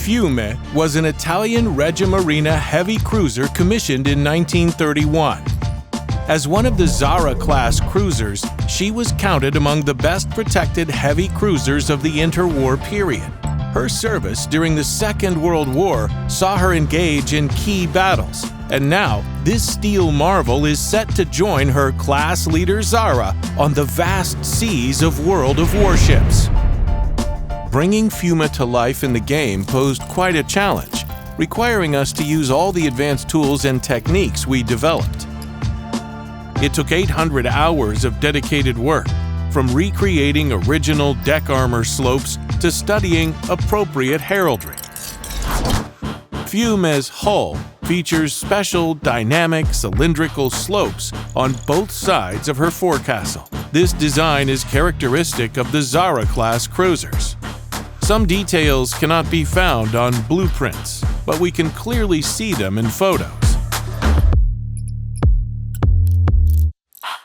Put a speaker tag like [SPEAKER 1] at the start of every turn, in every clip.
[SPEAKER 1] Fiume was an Italian Regia Marina heavy cruiser commissioned in 1931. As one of the Zara-class cruisers, she was counted among the best protected heavy cruisers of the interwar period. Her service during the Second World War saw her engage in key battles, and now this steel marvel is set to join her class leader Zara on the vast seas of World of Warships. Bringing Fiume to life in the game posed quite a challenge, requiring us to use all the advanced tools and techniques we developed. It took 800 hours of dedicated work, from recreating original deck armor slopes to studying appropriate heraldry. Fiume's hull features special dynamic cylindrical slopes on both sides of her forecastle. This design is characteristic of the Zara-class cruisers. Some details cannot be found on blueprints, but we can clearly see them in photos.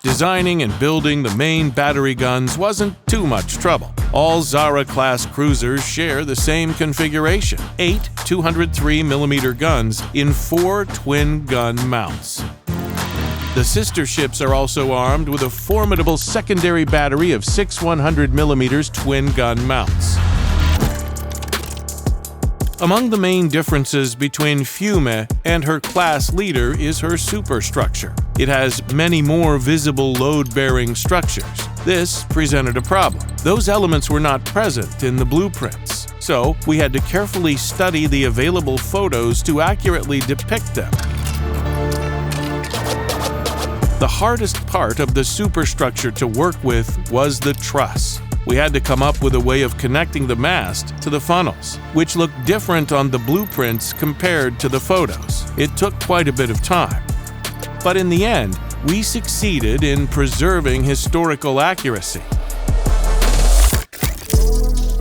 [SPEAKER 1] Designing and building the main battery guns wasn't too much trouble. All Zara-class cruisers share the same configuration: 8 203mm guns in 4 twin-gun mounts. The sister ships are also armed with a formidable secondary battery of 6 100mm twin-gun mounts. Among the main differences between Fiume and her class leader is her superstructure. It has many more visible load-bearing structures. This presented a problem. Those elements were not present in the blueprints, so we had to carefully study the available photos to accurately depict them. The hardest part of the superstructure to work with was the truss. We had to come up with a way of connecting the mast to the funnels, which looked different on the blueprints compared to the photos. It took quite a bit of time. But in the end, we succeeded in preserving historical accuracy.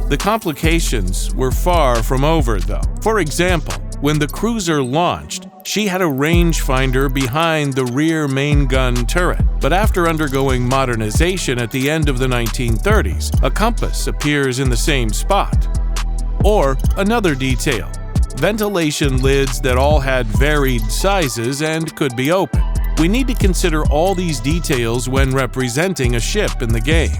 [SPEAKER 1] The complications were far from over, though. For example, when the cruiser launched, she had a rangefinder behind the rear main gun turret, but after undergoing modernization at the end of the 1930s, a compass appears in the same spot. Or another detail: ventilation lids that all had varied sizes and could be opened. We need to consider all these details when representing a ship in the game.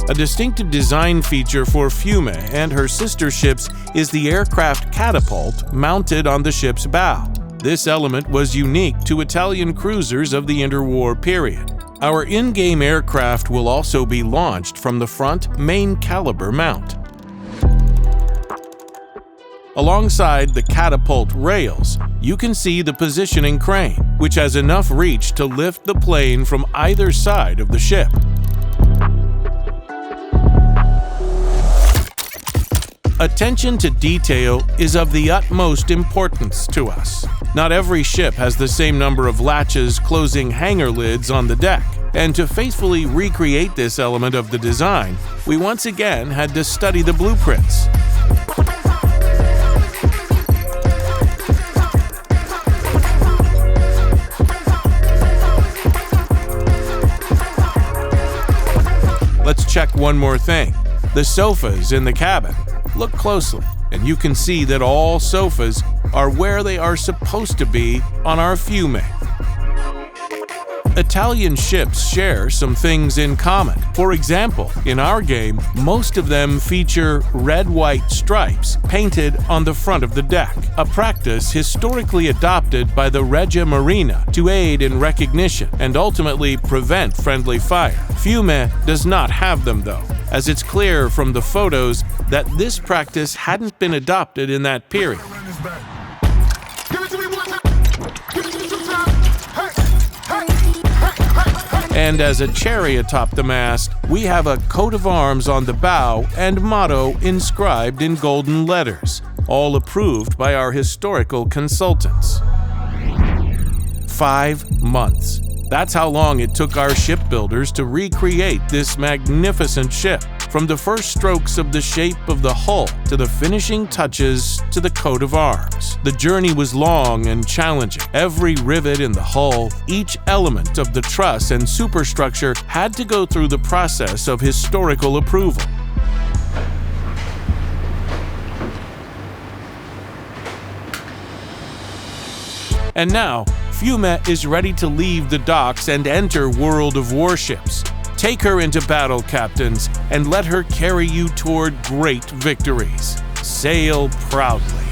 [SPEAKER 1] A distinctive design feature for Fiume and her sister ships is the aircraft Catapult mounted on the ship's bow. This element was unique to Italian cruisers of the interwar period. Our in-game aircraft will also be launched from the front main caliber mount. Alongside the Catapult rails, you can see the positioning crane, which has enough reach to lift the plane from either side of the ship. Attention to detail is of the utmost importance to us. Not every ship has the same number of latches closing hangar lids on the deck, and to faithfully recreate this element of the design, we once again had to study the blueprints. Let's check one more thing: the sofas in the cabin. Look closely, and you can see that all sofas are where they are supposed to be on our Fiume. Italian ships share some things in common. For example, in our game, most of them feature red-white stripes painted on the front of the deck, a practice historically adopted by the Regia Marina to aid in recognition and ultimately prevent friendly fire. Fiume does not have them, though, as it's clear from the photos that this practice hadn't been adopted in that period. And as a cherry atop the mast, we have a coat of arms on the bow and motto inscribed in golden letters, all approved by our historical consultants. 5 months. That's how long it took our shipbuilders to recreate this magnificent ship, from the first strokes of the shape of the hull to the finishing touches to the coat of arms. The journey was long and challenging. Every rivet in the hull, each element of the truss and superstructure had to go through the process of historical approval. And now, Fiume is ready to leave the docks and enter World of Warships. Take her into battle, captains, and let her carry you toward great victories. Sail proudly.